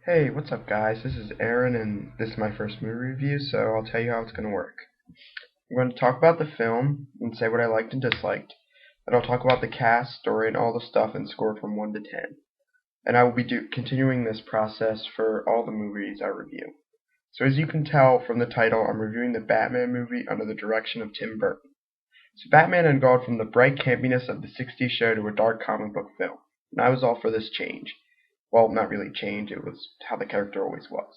Hey, what's up guys? This is Aaron and this is my first movie review, so I'll tell you how it's going to work. I'm going to talk about the film and say what I liked and disliked. Then I'll talk about the cast, story, and all the stuff and score from 1 to 10. And I will be continuing this process for all the movies I review. So as you can tell from the title, I'm reviewing the Batman movie under the direction of Tim Burton. So Batman had gone from the bright campiness of the 60s show to a dark comic book film, and I was all for this change. Well, not really change, it was how the character always was.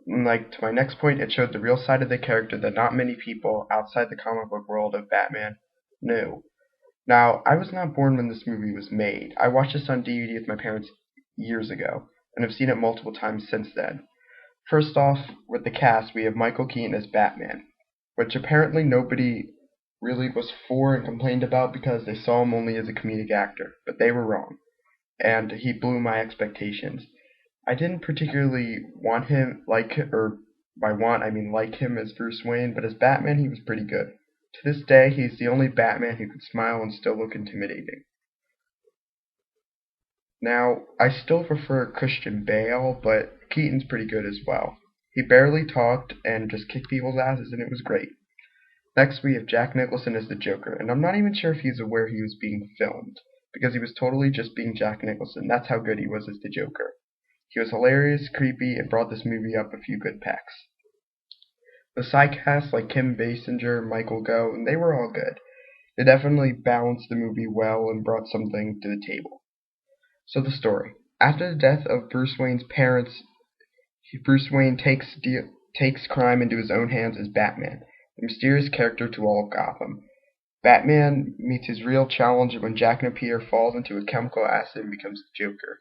And to my next point, it showed the real side of the character that not many people outside the comic book world of Batman knew. Now, I was not born when this movie was made. I watched this on DVD with my parents years ago, and have seen it multiple times since then. First off, with the cast, we have Michael Keaton as Batman, which apparently nobody really was for and complained about because they saw him only as a comedic actor, but they were wrong, and he blew my expectations. I didn't particularly want him or by want I mean like him as Bruce Wayne, but as Batman he was pretty good. To this day, he's the only Batman who could smile and still look intimidating. Now, I still prefer Christian Bale, but Keaton's pretty good as well. He barely talked and just kicked people's asses, and it was great. Next, we have Jack Nicholson as the Joker, and I'm not even sure if he's aware he was being filmed, because he was totally just being Jack Nicholson. That's how good he was as the Joker. He was hilarious, creepy, and brought this movie up a few good pecks. The side cast like Kim Basinger, Michael Gough, and they were all good. They definitely balanced the movie well and brought something to the table. So the story. After the death of Bruce Wayne's parents, Bruce Wayne takes crime into his own hands as Batman, a mysterious character to all of Gotham. Batman meets his real challenge when Jack Napier falls into a chemical acid and becomes the Joker.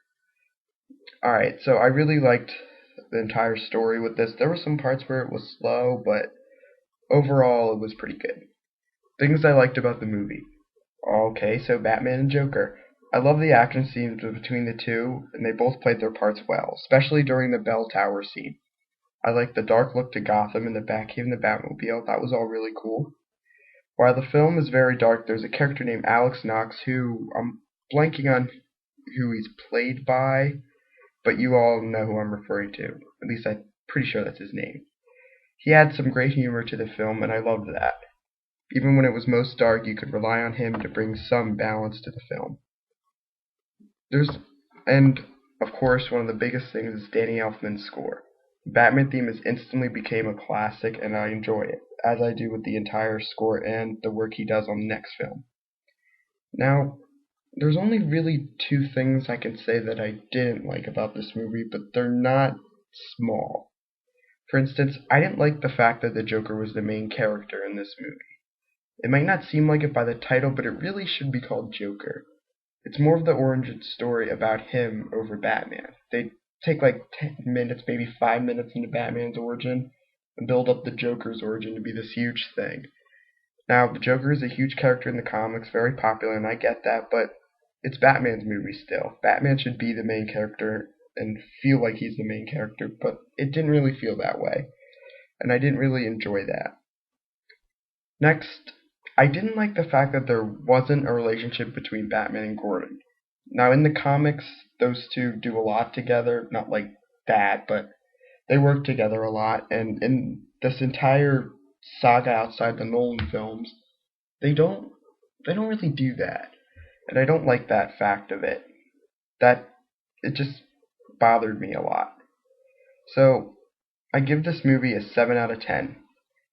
Alright, so I really liked the entire story with this. There were some parts where it was slow, but overall it was pretty good. Things I liked about the movie. Okay, so Batman and Joker. I love the action scenes between the two, and they both played their parts well, especially during the bell tower scene. I liked the dark look to Gotham and the Batcave and the Batmobile. That was all really cool. While the film is very dark, there's a character named Alex Knox who I'm blanking on who he's played by, but you all know who I'm referring to. At least I'm pretty sure that's his name. He had some great humor to the film, and I loved that. Even when it was most dark, you could rely on him to bring some balance to the film. And of course, one of the biggest things is Danny Elfman's score. The Batman theme has instantly became a classic, and I enjoy it, as I do with the entire score and the work he does on the next film. Now, there's only really two things I can say that I didn't like about this movie, but they're not small. For instance, I didn't like the fact that the Joker was the main character in this movie. It might not seem like it by the title, but it really should be called Joker. It's more of the origin story about him over Batman. They take 10 minutes, maybe 5 minutes into Batman's origin, and build up the Joker's origin to be this huge thing. Now, the Joker is a huge character in the comics, very popular, and I get that, but it's Batman's movie still. Batman should be the main character and feel like he's the main character, but it didn't really feel that way, and I didn't really enjoy that. Next, I didn't like the fact that there wasn't a relationship between Batman and Gordon. Now, in the comics, those two do a lot together, not like that, but they work together a lot, and in this entire saga outside the Nolan films, they don't really do that. And I don't like that fact of it. That it just bothered me a lot. So, I give this movie a 7 out of 10.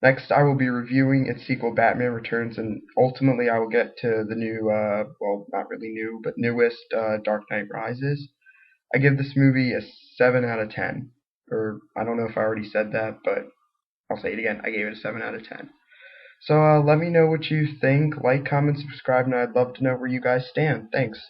Next, I will be reviewing its sequel, Batman Returns, and ultimately I will get to the new, well, not really new, but newest Dark Knight Rises. I give this movie a 7 out of 10. Or, I don't know if I already said that, but I'll say it again. I gave it a 7 out of 10. So let me know what you think. Like, comment, subscribe, and I'd love to know where you guys stand. Thanks.